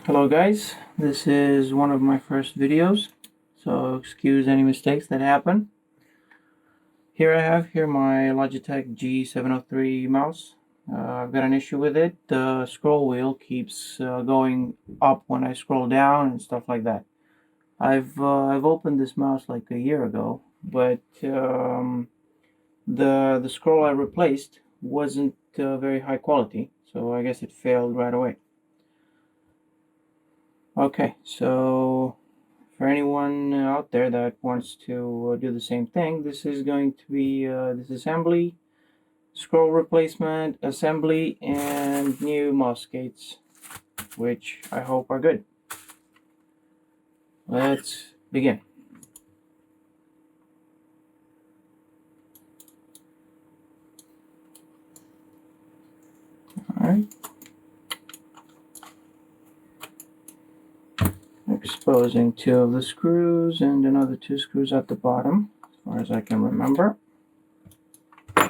Hello guys, this is one of my first videos, so excuse any mistakes that happen. Here I have my Logitech G703 mouse. I've got an issue with it. The scroll wheel keeps going up when I scroll down and stuff like that. I've opened this mouse like a year ago, but the scroll I replaced wasn't very high quality, so I guess it failed right away. Okay, so for anyone out there that wants to do the same thing, this is going to be this assembly, scroll replacement, assembly, and new mouse gates, which I hope are good. Let's begin. Alright. Exposing 2 of the screws and another 2 screws at the bottom, as far as I can remember.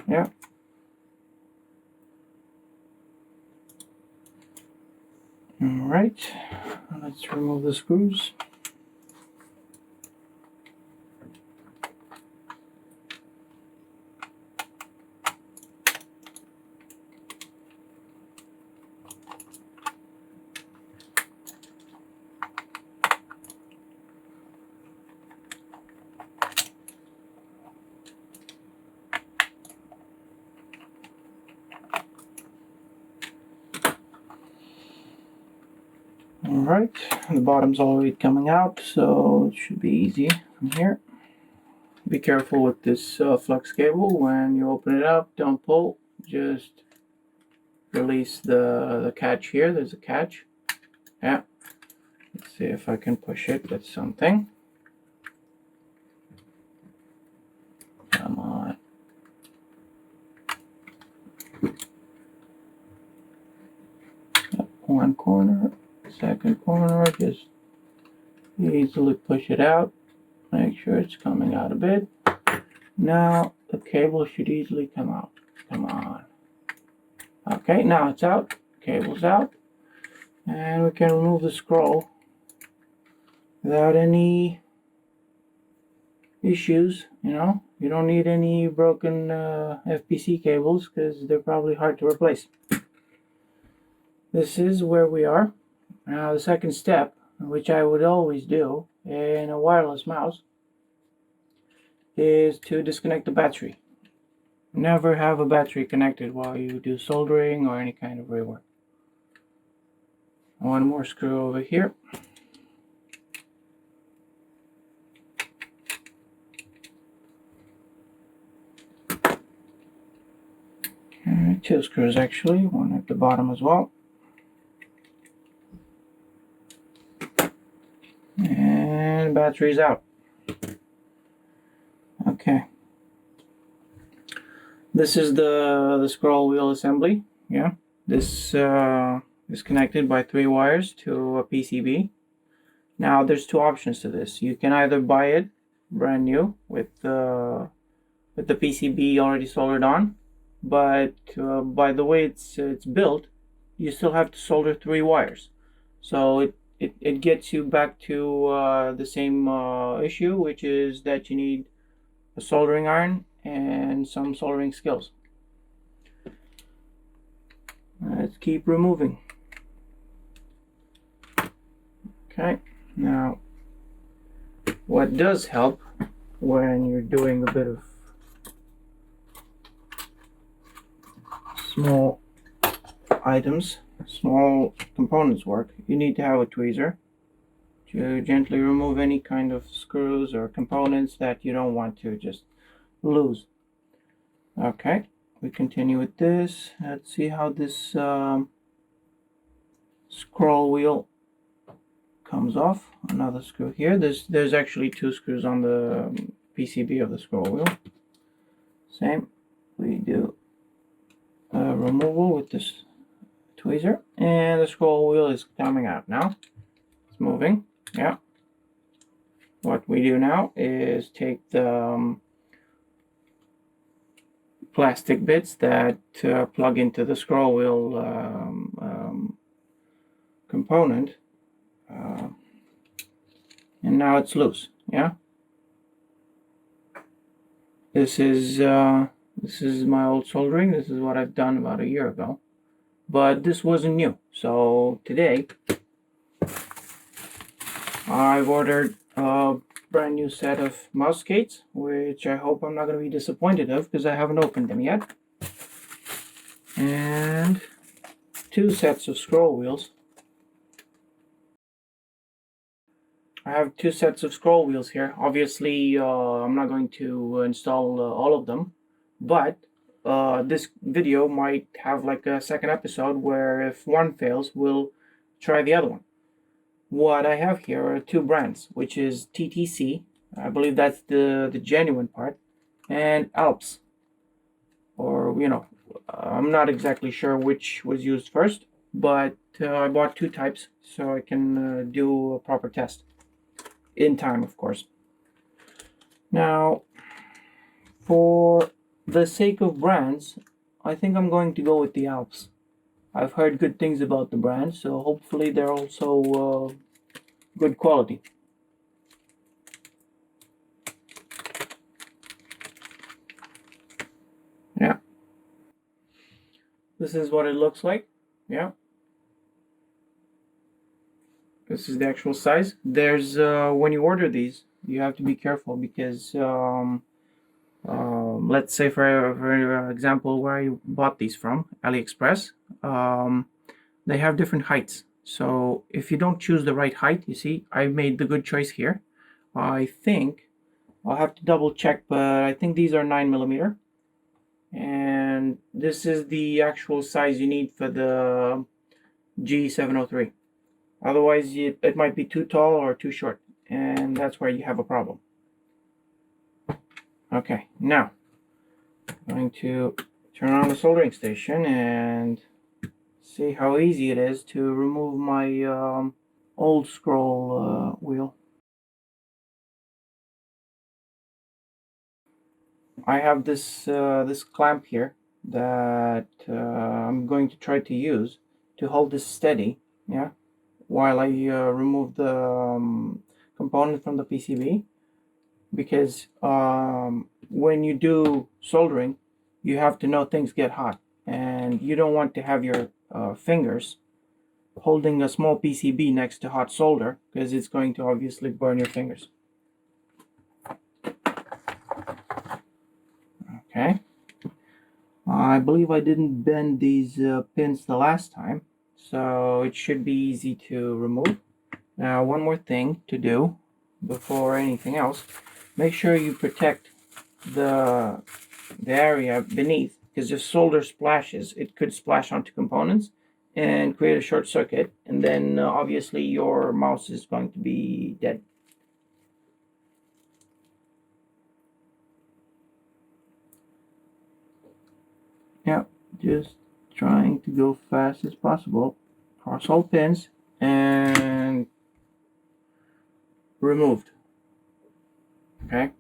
Yeah. Alright, let's remove the screws. Alright, the bottom's already coming out, so it should be easy from here. Be careful with this flux cable. When you open it up, don't pull, just release the catch here. There's a catch. Yeah, let's see if I can push it. That's something. Come on. One corner, second corner, just easily push it out. Make sure it's coming out a bit. Now the cable should easily come out. Come on. Okay, now it's out. Cable's out. And we can remove the scroll without any issues. You don't need any broken FPC cables because they're probably hard to replace. This is where we are. Now the second step, which I would always do in a wireless mouse, is to disconnect the battery. Never have a battery connected while you do soldering or any kind of rework. One more screw over here. Okay, 2 screws actually, one at the bottom as well. And battery's out. Okay. This is the scroll wheel assembly. Yeah. This is connected by 3 wires to a PCB. Now there's 2 options to this. You can either buy it brand new with the PCB already soldered on, but by the way it's built, you still have to solder 3 wires. So it gets you back to the same issue, which is that you need a soldering iron and some soldering skills. Let's keep removing. Okay, now what does help when you're doing a bit of small items, small components work, you need to have a tweezer to gently remove any kind of screws or components that you don't want to just lose. Okay, we continue with this. Let's see how this scroll wheel comes off. Another screw here. There's actually 2 screws on the PCB of the scroll wheel. Same. We do a removal with this tweezer, and the scroll wheel is coming out now. It's moving. Yeah. What we do now is take the plastic bits that plug into the scroll wheel component and now it's loose. Yeah. This is my old soldering. This is what I've done about a year ago, but this wasn't new. So today I've ordered a brand new set of mouse skates, which I hope I'm not going to be disappointed of because I haven't opened them yet, and 2 sets of scroll wheels. I have 2 sets of scroll wheels here. Obviously, I'm not going to install all of them, but this video might have like a second episode where if one fails, we'll try the other one. What I have here are 2 brands, which is TTC, I believe that's the genuine part, and ALPS, or I'm not exactly sure which was used first, but I bought 2 types so I can do a proper test. In time, of course. Now, for the sake of brands, I think I'm going to go with the ALPS. I've heard good things about the brand, so hopefully they're also good quality. Yeah. This is what it looks like. Yeah. This is the actual size. There's when you order these, you have to be careful because let's say for example where I bought these from, AliExpress, they have different heights. So if you don't choose the right height, you see, I made the good choice here. I think I'll have to double check, but I think these are 9mm, and this is the actual size you need for the G703. Otherwise, it might be too tall or too short, and that's where you have a problem. Okay, now I'm going to turn on the soldering station and see how easy it is to remove my old scroll wheel. I have this this clamp here that I'm going to try to use to hold this steady, yeah, while I remove the component from the PCB, because when you do soldering, you have to know things get hot, and you don't want to have your fingers holding a small PCB next to hot solder because it's going to obviously burn your fingers. Okay. I believe I didn't bend these pins the last time, so it should be easy to remove. Now, one more thing to do before anything else, make sure you protect the area beneath, because if solder splashes, it could splash onto components and create a short circuit, and then obviously your mouse is going to be dead. Yeah, just trying to go fast as possible. Cross all pins and removed. Okay,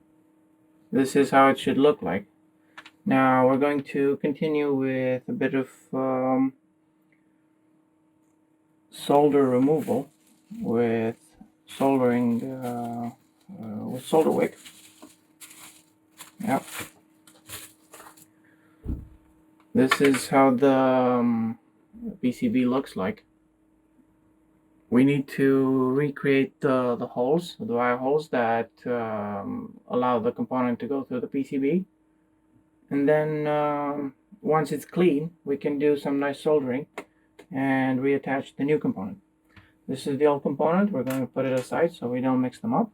this is how it should look like. Now we're going to continue with a bit of solder removal with soldering with solder wick. Yep. This is how the PCB looks like. We need to recreate the holes, the wire holes that allow the component to go through the PCB. And then once it's clean, we can do some nice soldering and reattach the new component. This is the old component. We're going to put it aside so we don't mix them up.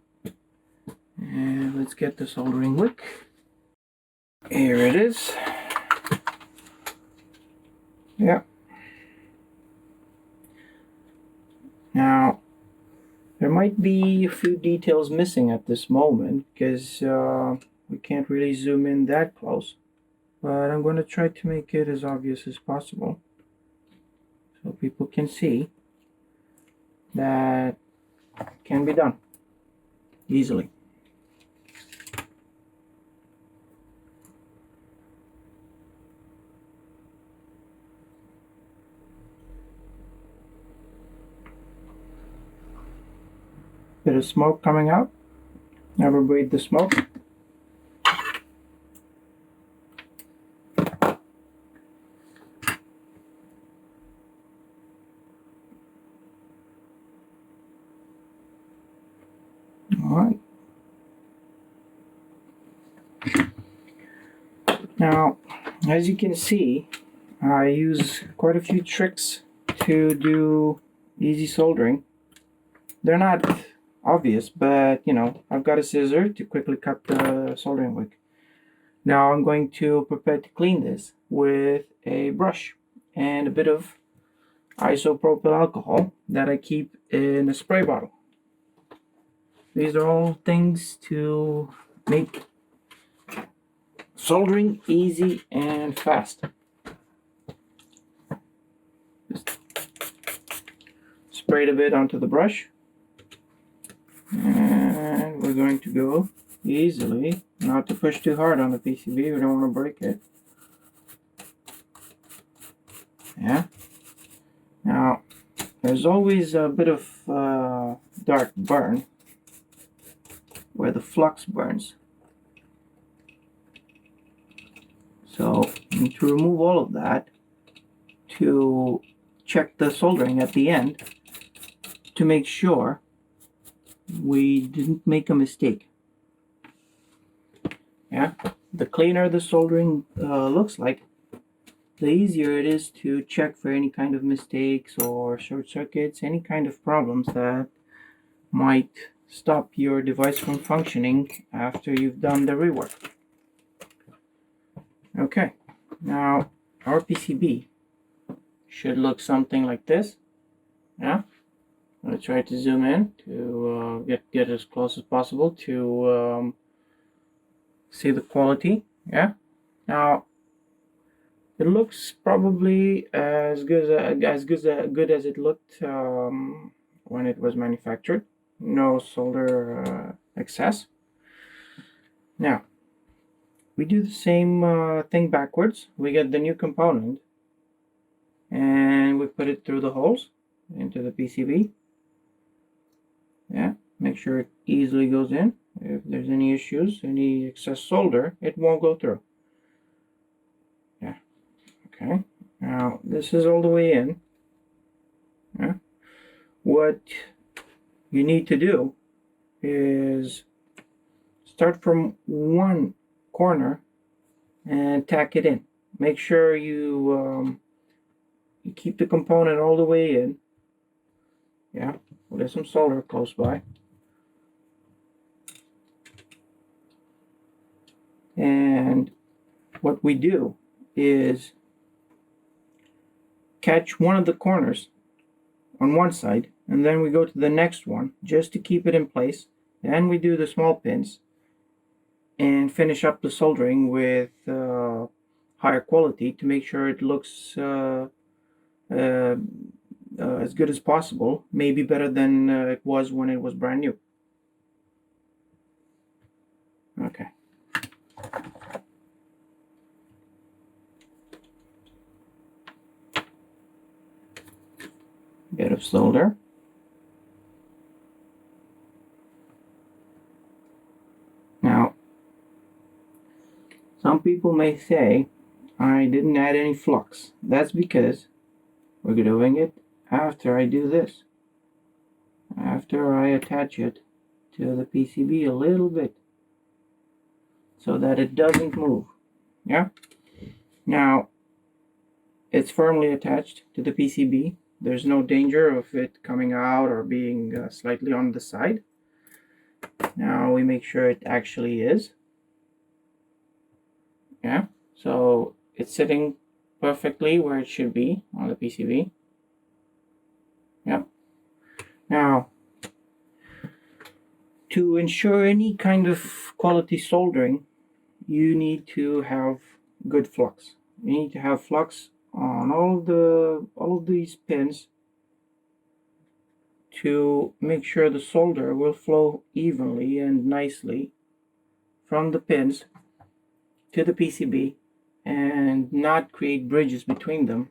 And let's get the soldering wick. Here it is. Yeah. Now, there might be a few details missing at this moment because we can't really zoom in that close. But I'm going to try to make it as obvious as possible so people can see that it can be done easily. bit of smoke coming out. Never breathe the smoke. Alright. Now, as you can see, I use quite a few tricks to do easy soldering. They're not obvious, but you know, I've got a scissor to quickly cut the soldering wick. Now I'm going to prepare to clean this with a brush and a bit of isopropyl alcohol that I keep in a spray bottle. These are all things to make soldering easy and fast. Just spray it a bit onto the brush, and we're going to go easily, not to push too hard on the PCB, we don't want to break it. Yeah. Now, there's always a bit of dark burn where the flux burns. So, to remove all of that, to check the soldering at the end, to make sure we didn't make a mistake. Yeah, the cleaner the soldering looks like, the easier it is to check for any kind of mistakes or short circuits, any kind of problems that might stop your device from functioning after you've done the rework. Okay, now our PCB should look something like this. Yeah, I'm going to try to zoom in to get as close as possible to see the quality. Yeah, now it looks probably as good as it looked when it was manufactured. No solder excess. Now we do the same thing backwards. We get the new component and we put it through the holes into the PCB. Yeah, make sure it easily goes in. If there's any issues, any excess solder, it won't go through. Yeah, okay. Now this is all the way in. Yeah. What you need to do is start from one corner and tack it in. Make sure you keep the component all the way in. Yeah, well, there's some solder close by. And what we do is catch one of the corners on one side, and then we go to the next one just to keep it in place. Then we do the small pins and finish up the soldering with higher quality to make sure it looks as good as possible, maybe better than it was when it was brand new. Okay. Bit of solder. Now, some people may say I didn't add any flux. That's because we're doing it after I do this. After I attach it to the PCB a little bit so that it doesn't move. Yeah? Now, it's firmly attached to the PCB. There's no danger of it coming out or being slightly on the side. Now we make sure it actually is. Yeah, so it's sitting perfectly where it should be on the PCB. Yeah. Now, to ensure any kind of quality soldering, you need to have good flux. You need to have flux on all of these pins to make sure the solder will flow evenly and nicely from the pins to the PCB and not create bridges between them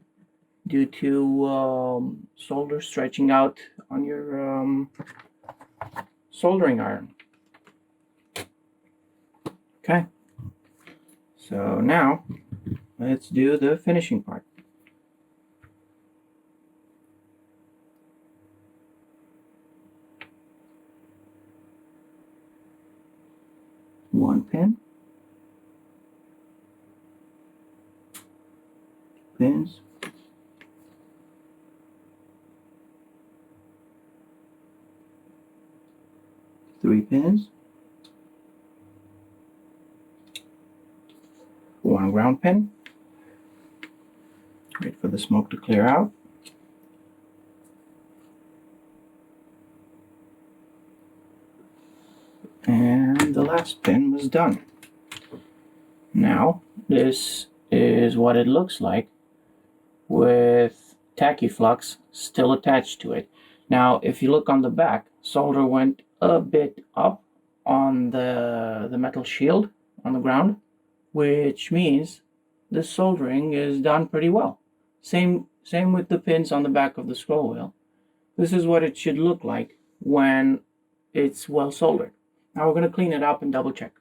due to solder stretching out on your soldering iron. Okay, so now let's do the finishing part. One pin, pins, three pins, one ground pin. Wait for the smoke to clear out. And the last pin was done. Now this is what it looks like with Tachyflux still attached to it. Now if you look on the back, solder went a bit up on the metal shield on the ground, which means the soldering is done pretty well. Same with the pins on the back of the scroll wheel. This is what it should look like when it's well soldered. Now we're going to clean it up and double check.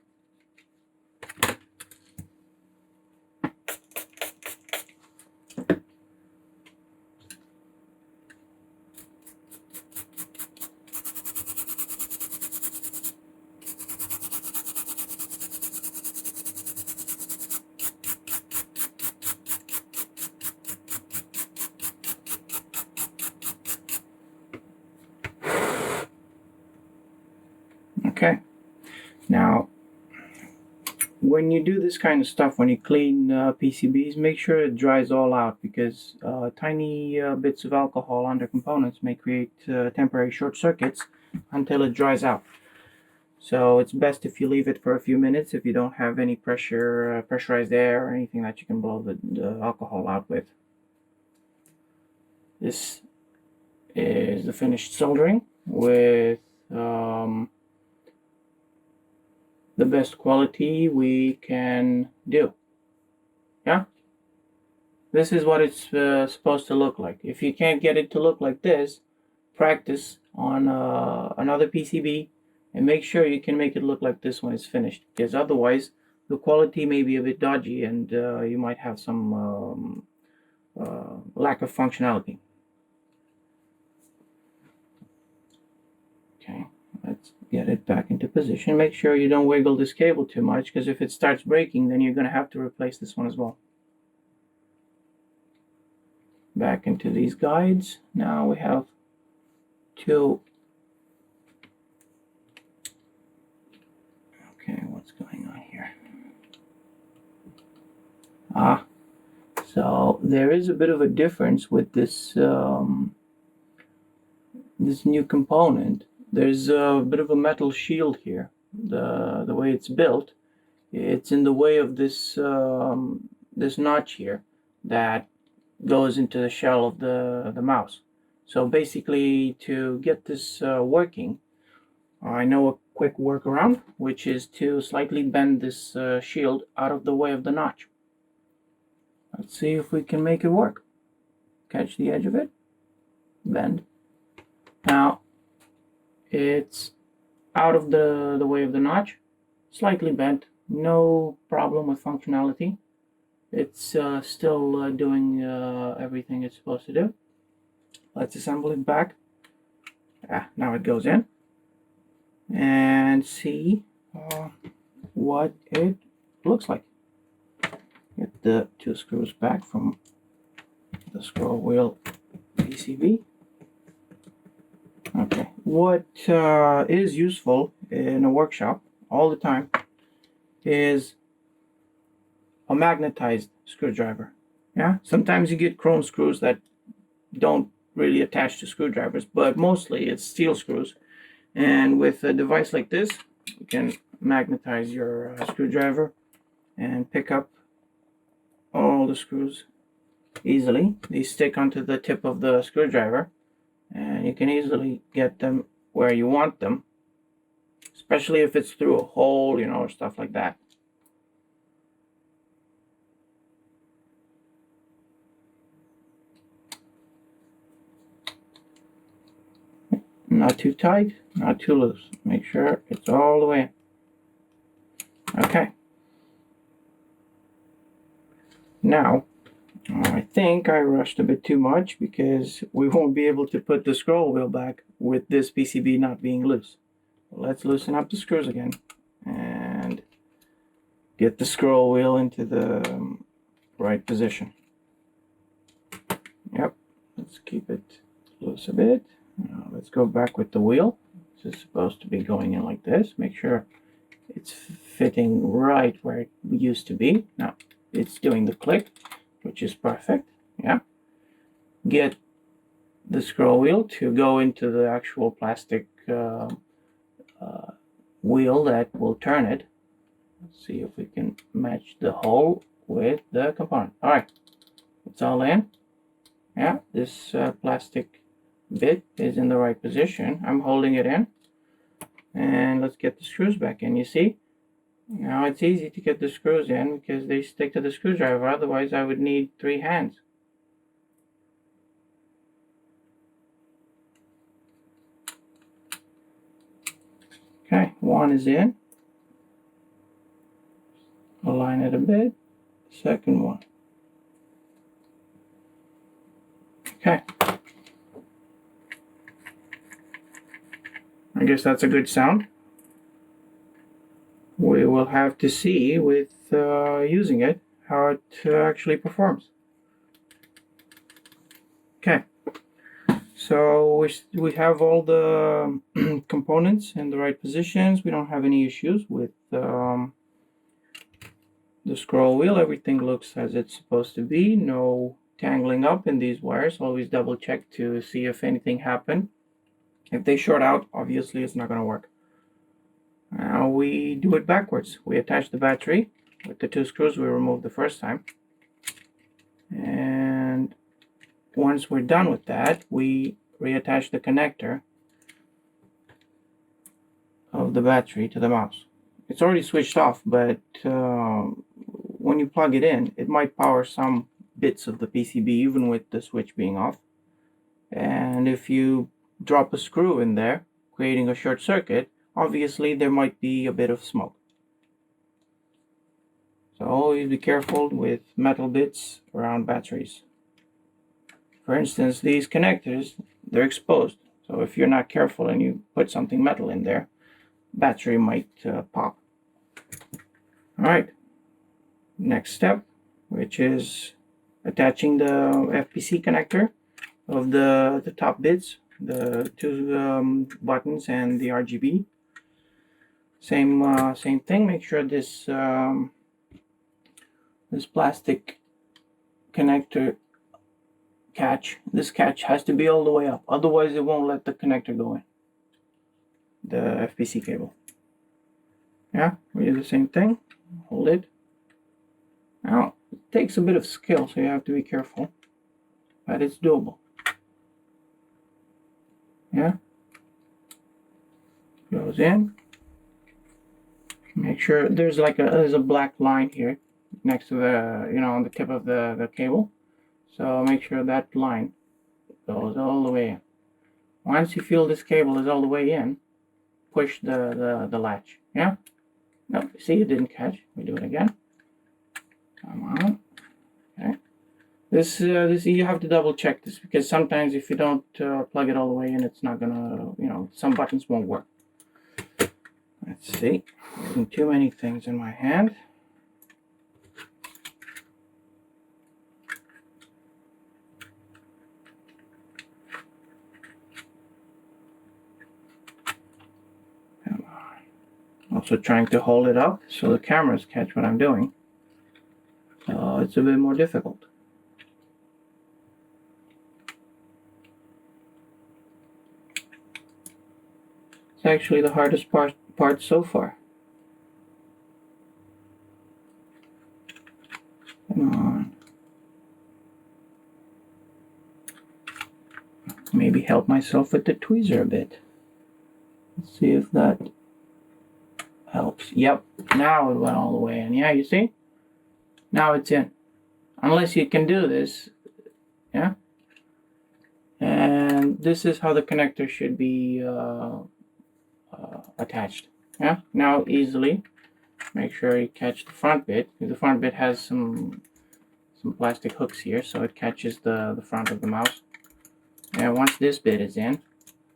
Okay, now when you do this kind of stuff, when you clean PCBs, make sure it dries all out, because tiny bits of alcohol under components may create temporary short circuits until it dries out. So it's best if you leave it for a few minutes if you don't have any pressurized air or anything that you can blow the alcohol out with. This is the finished soldering with the best quality we can do. Yeah, this is what it's supposed to look like. If you can't get it to look like this, practice on another PCB and make sure you can make it look like this when it's finished, because otherwise the quality may be a bit dodgy and you might have some lack of functionality. Okay, let's get it back into position. Make sure you don't wiggle this cable too much, because if it starts breaking, then you're going to have to replace this one as well. Back into these guides. Now we have two. Okay, what's going on here? So there is a bit of a difference with this this new component. There's a bit of a metal shield here. The way it's built, it's in the way of this this notch here that goes into the shell of the mouse. So basically, to get this working, I know a quick workaround, which is to slightly bend this shield out of the way of the notch. Let's see if we can make it work. Catch the edge of it, bend. Now it's out of the way of the notch, slightly bent, no problem with functionality. It's still doing everything it's supposed to do. Let's assemble it back. Now it goes in, and see what it looks like. Get the two screws back from the scroll wheel PCB. Okay, what is useful in a workshop all the time is a magnetized screwdriver. Yeah, sometimes you get chrome screws that don't really attach to screwdrivers, but mostly it's steel screws. And with a device like this, you can magnetize your screwdriver and pick up all the screws easily. These stick onto the tip of the screwdriver, and you can easily get them where you want them, especially if it's through a hole, or stuff like that. Not too tight, not too loose. Make sure it's all the way in. Okay. Now, I think I rushed a bit too much because we won't be able to put the scroll wheel back with this PCB not being loose. Let's loosen up the screws again and get the scroll wheel into the right position. Yep, let's keep it loose a bit. Now let's go back with the wheel. This is supposed to be going in like this. Make sure it's fitting right where it used to be. Now it's doing the click, which is perfect. Yeah. Get the scroll wheel to go into the actual plastic wheel that will turn it. Let's see if we can match the hole with the component. All right, it's all in. Yeah, this plastic bit is in the right position. I'm holding it in. And let's get the screws back in. You see? Now it's easy to get the screws in because they stick to the screwdriver. Otherwise, I would need 3 hands. Okay, one is in. Align it a bit. Second one. Okay. I guess that's a good sound. We will have to see with using it how it actually performs. Okay. So we have all the components in the right positions. We don't have any issues with the scroll wheel. Everything looks as it's supposed to be. No tangling up in these wires. Always double check to see if anything happened. If they short out, obviously it's not going to work. Now we do it backwards. We attach the battery with the 2 screws we removed the first time. And once we're done with that, we reattach the connector of the battery to the mouse. It's already switched off, but when you plug it in, it might power some bits of the PCB even with the switch being off. And if you drop a screw in there, creating a short circuit, obviously there might be a bit of smoke. So always be careful with metal bits around batteries. For instance, these connectors, they're exposed. So if you're not careful and you put something metal in there, battery might pop. Alright, next step, which is attaching the FPC connector of the top bits, the 2 buttons and the RGB. Same thing. Make sure this this plastic connector catch, this catch has to be all the way up. Otherwise, it won't let the connector go in. The FPC cable. Yeah, we do the same thing. Hold it. Now, it takes a bit of skill, so you have to be careful. But it's doable. Yeah. Goes in. Make sure there's a black line here next to the, on the tip of the cable. So make sure that line goes all the way in. Once you feel this cable is all the way in, push the latch. Yeah? No, see, it didn't catch. We do it again. Come on. Okay. This you have to double check this because sometimes if you don't plug it all the way in, it's not gonna, some buttons won't work. Let's see. Getting too many things in my hand. Come on. Also trying to hold it up so the cameras catch what I'm doing. So it's a bit more difficult. It's actually the hardest part so far. Come on. Maybe help myself with the tweezer a bit. Let's see if that helps. Yep, now it went all the way in. Yeah, you see? Now it's in. Unless you can do this, yeah? And this is how the connector should be attached. Yeah. Now easily make sure you catch the front bit. The front bit has some plastic hooks here, so it catches the front of the mouse. And once this bit is in,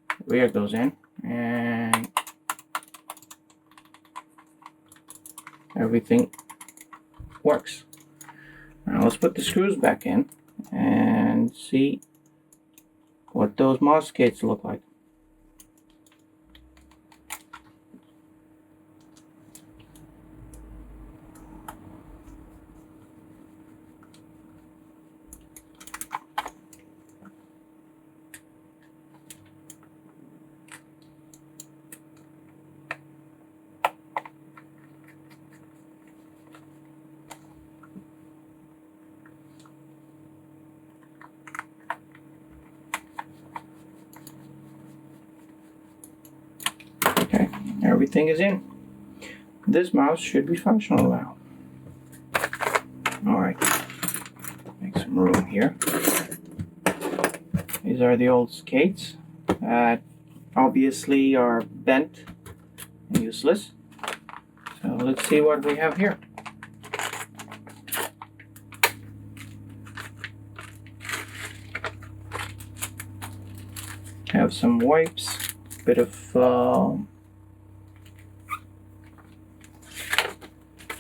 the rear goes in, and everything works. Now let's put the screws back in and see what those mouse gates look like. Okay, everything is in. This mouse should be functional now. Alright, make some room here. These are the old skates that obviously are bent and useless. So let's see what we have here. Have some wipes, a bit of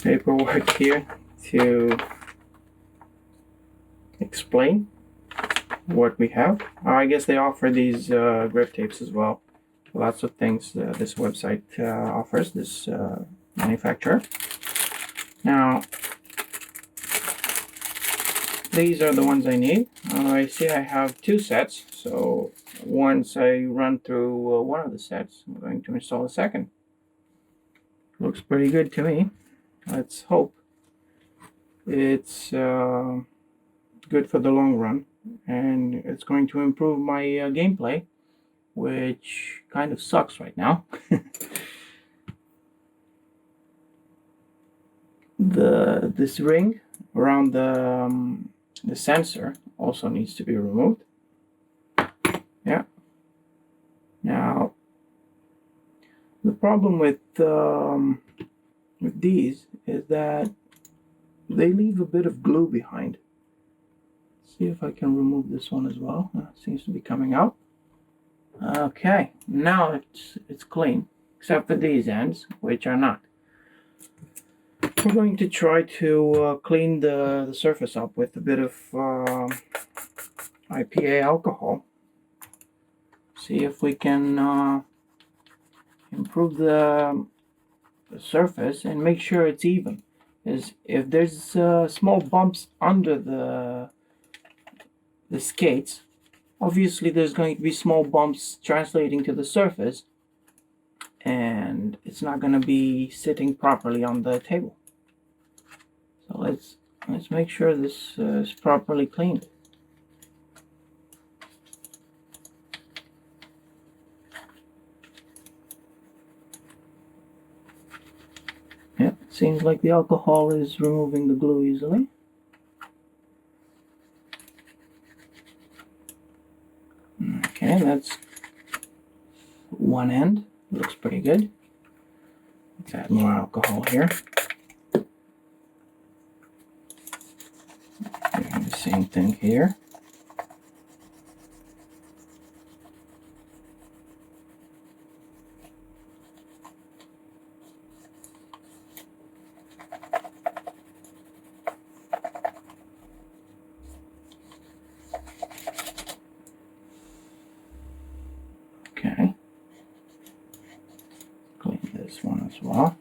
paperwork here to explain what we have. I guess they offer these grip tapes as well. Lots of things this website offers, this manufacturer. Now, these are the ones I need. I see I have two sets, so once I run through one of the sets, I'm going to install the second. Looks pretty good to me. Let's hope it's good for the long run, and it's going to improve my gameplay, which kind of sucks right now. This ring around the sensor also needs to be removed. Yeah. Now, the problem with these is that they leave a bit of glue behind. Let's see if I can remove this one as well. It seems to be coming out. Okay, now it's clean, except for these ends, which are not. We're going to try to clean the surface up with a bit of IPA alcohol. See if we can improve the surface and make sure it's even. If there's small bumps under the skates, obviously there's going to be small bumps translating to the surface, and it's not going to be sitting properly on the table. So let's make sure this is properly cleaned. Yeah, it seems like the alcohol is removing the glue easily. Okay, that's one end. Looks pretty good. Let's add more alcohol here. Doing the same thing here. Okay. Clean this one as well.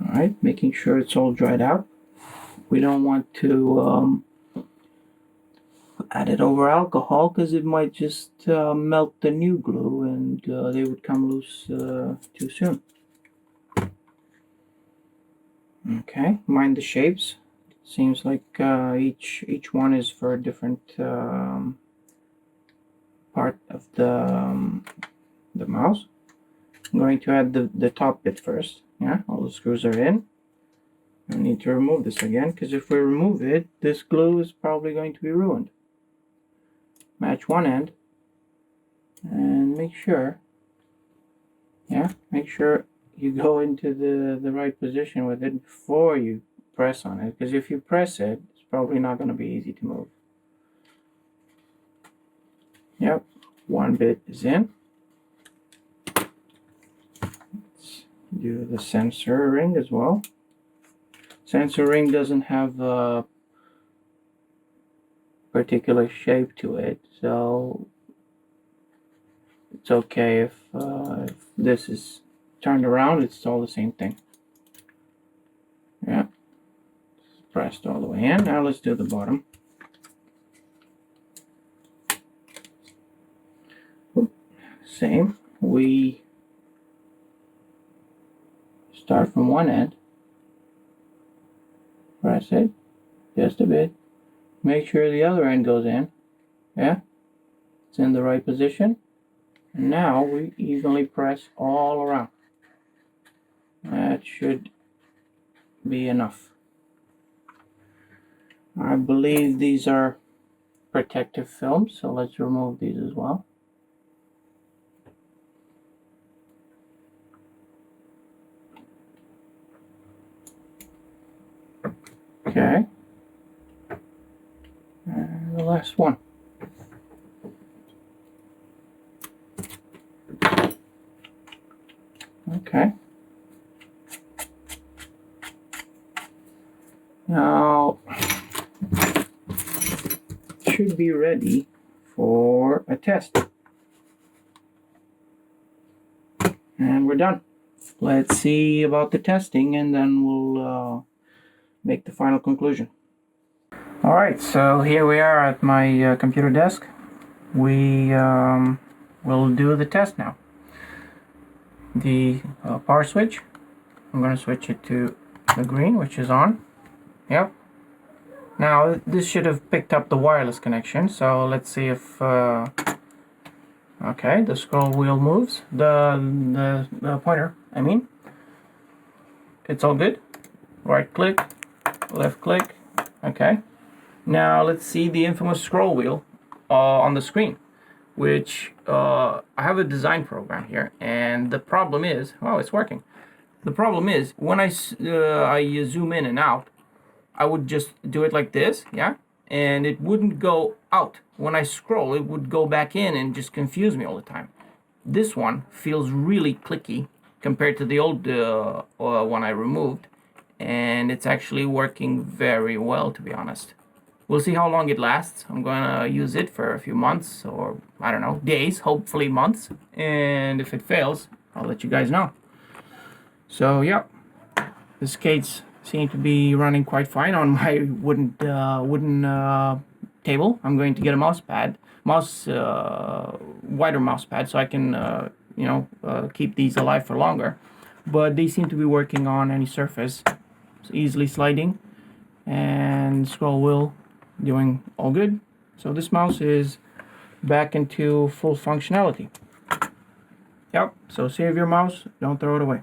Alright, making sure it's all dried out. We don't want to add it over alcohol because it might just melt the new glue and they would come loose too soon. Okay, mind the shapes. Seems like each one is for a different part of the mouse. I'm going to add the top bit first. Yeah, all the screws are in. I need to remove this again, because if we remove it, this glue is probably going to be ruined. Match one end, and make sure you go into the right position with it before you press on it, because if you press it, it's probably not going to be easy to move. Yep, one bit is in. Let's do the sensor ring as well. Sensor ring doesn't have a particular shape to it, so it's okay if this is turned around. It's all the same thing. Yeah, it's pressed all the way in. Now let's do the bottom. Same. We start from one end. Press it just a bit. Make sure the other end goes in. Yeah, it's in the right position. And now we evenly press all around. That should be enough. I believe these are protective films, so let's remove these as well. Okay. And the last one. Okay. Now, should be ready for a test. And we're done. Let's see about the testing, and then we'll make the final conclusion. Alright, so here we are at my computer desk. We will do the test now. The power switch, I'm going to switch it to the green, which is on. Yep. Now this should have picked up the wireless connection, so let's see if okay, the scroll wheel moves, the pointer, I mean. It's all good. Right click, left click. Okay. Now let's see the infamous scroll wheel on the screen, which I have a design program here, and the problem is, oh, it's working. The problem is when I zoom in and out, I would just do it like this, yeah, and it wouldn't go out. When I scroll, it would go back in and just confuse me all the time. This one feels really clicky compared to the old one I removed, and it's actually working very well, to be honest. We'll see how long it lasts. I'm gonna use it for a few months, or I don't know, days, hopefully months, and if it fails, I'll let you guys know. So yeah, the skates seem to be running quite fine on my wooden table. I'm going to get a wider mouse pad, so I can keep these alive for longer. But they seem to be working on any surface. It's easily sliding, and scroll wheel doing all good. So this mouse is back into full functionality. Yep, so save your mouse, don't throw it away.